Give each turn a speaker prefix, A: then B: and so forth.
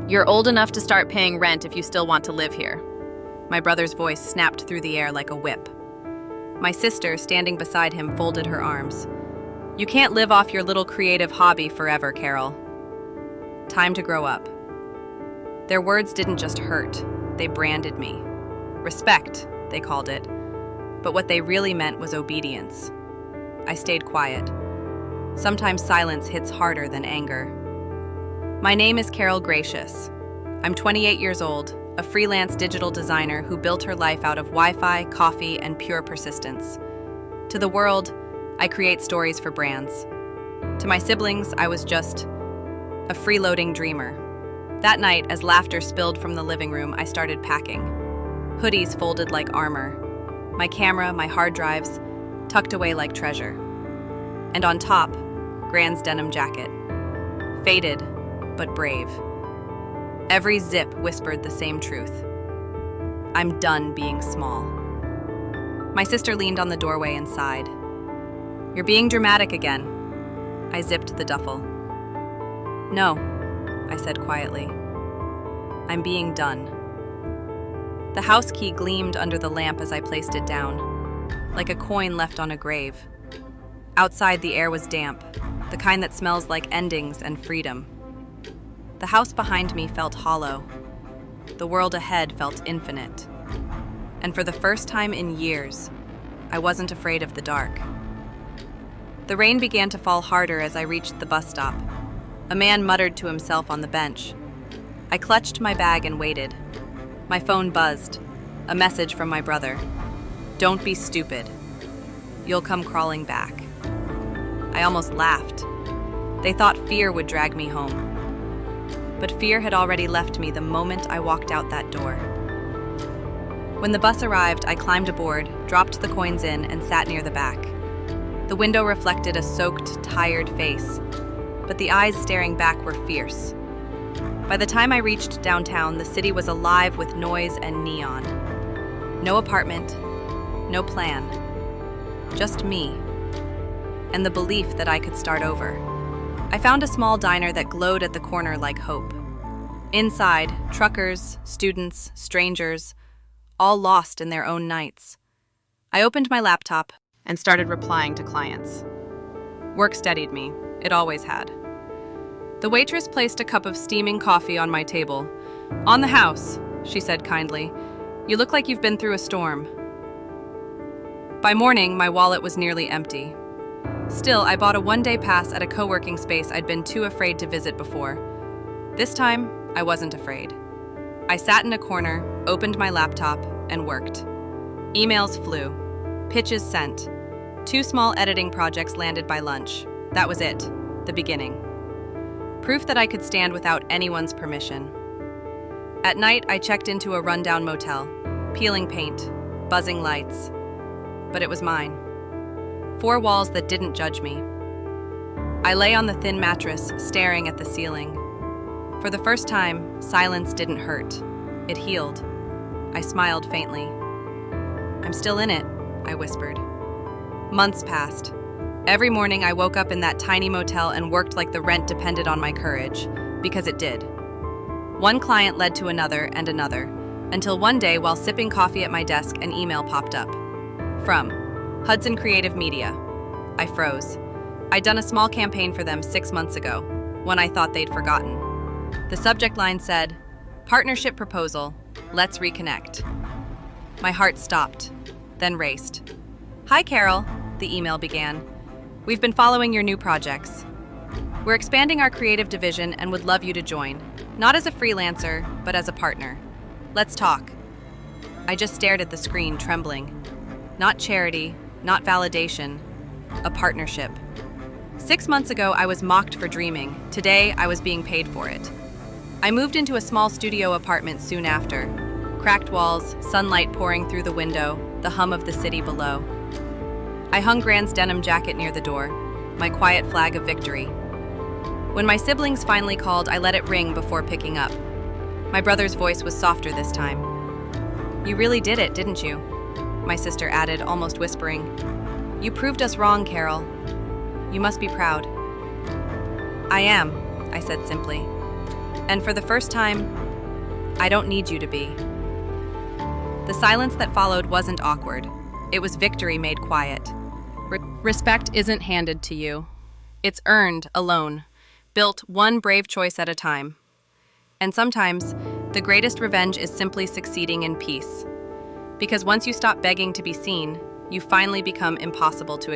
A: You're old enough to start paying rent if you still want to live here. My brother's voice snapped through the air like a whip. My sister, standing beside him, folded her arms. You can't live off your little creative hobby forever, Carol. Time to grow up. Their words didn't just hurt, they branded me. Respect, they called it. But what they really meant was obedience. I stayed quiet. Sometimes silence hits harder than anger. My name is Carol Gracious. I'm 28 years old, a freelance digital designer who built her life out of Wi-Fi, coffee, and pure persistence. To the world, I create stories for brands. To my siblings, I was just a freeloading dreamer. That night, as laughter spilled from the living room, I started packing. Hoodies folded like armor. My camera, my hard drives, tucked away like treasure. And on top, Grand's denim jacket. Faded, but brave. Every zip whispered the same truth. I'm done being small. My sister leaned on the doorway and sighed. You're being dramatic again. I zipped the duffel. No, I said quietly. I'm being done. The house key gleamed under the lamp as I placed it down, like a coin left on a grave. Outside, the air was damp, the kind that smells like endings and freedom. The house behind me felt hollow. The world ahead felt infinite. And for the first time in years, I wasn't afraid of the dark. The rain began to fall harder as I reached the bus stop. A man muttered to himself on the bench. I clutched my bag and waited. My phone buzzed. A message from my brother. Don't be stupid. You'll come crawling back. I almost laughed. They thought fear would drag me home. But fear had already left me the moment I walked out that door. When the bus arrived, I climbed aboard, dropped the coins in, and sat near the back. The window reflected a soaked, tired face, but the eyes staring back were fierce. By the time I reached downtown, the city was alive with noise and neon. No apartment, no plan, just me, and the belief that I could start over. I found a small diner that glowed at the corner like hope. Inside, truckers, students, strangers, all lost in their own nights. I opened my laptop and started replying to clients. Work steadied me. It always had. The waitress placed a cup of steaming coffee on my table. On the house, she said kindly. You look like you've been through a storm. By morning, my wallet was nearly empty. Still, I bought a one-day pass at a co-working space I'd been too afraid to visit before. This time, I wasn't afraid. I sat in a corner, opened my laptop, and worked. Emails flew. Pitches sent. 2 small editing projects landed by lunch. That was it, the beginning. Proof that I could stand without anyone's permission. At night, I checked into a rundown motel, peeling paint, buzzing lights. But it was mine. 4 walls that didn't judge me. I lay on the thin mattress, staring at the ceiling. For the first time, silence didn't hurt. It healed. I smiled faintly. I'm still in it, I whispered. Months passed. Every morning I woke up in that tiny motel and worked like the rent depended on my courage, because it did. One client led to another and another, until one day while sipping coffee at my desk, an email popped up. From Hudson Creative Media. I froze. I'd done a small campaign for them 6 months ago, one I thought they'd forgotten. The subject line said, Partnership Proposal, Let's Reconnect. My heart stopped, then raced. Hi, Carol, the email began. We've been following your new projects. We're expanding our creative division and would love you to join, not as a freelancer, but as a partner. Let's talk. I just stared at the screen, trembling. Not charity, not validation, a partnership. 6 months ago, I was mocked for dreaming. Today, I was being paid for it. I moved into a small studio apartment soon after. Cracked walls, sunlight pouring through the window, the hum of the city below. I hung Grand's denim jacket near the door, my quiet flag of victory. When my siblings finally called, I let it ring before picking up. My brother's voice was softer this time. You really did it, didn't you? My sister added, almost whispering. You proved us wrong, Carol. You must be proud. I am, I said simply. And for the first time, I don't need you to be. The silence that followed wasn't awkward. It was victory made quiet. Respect isn't handed to you. It's earned alone, built one brave choice at a time. And sometimes, the greatest revenge is simply succeeding in peace. Because once you stop begging to be seen, you finally become impossible to ignore.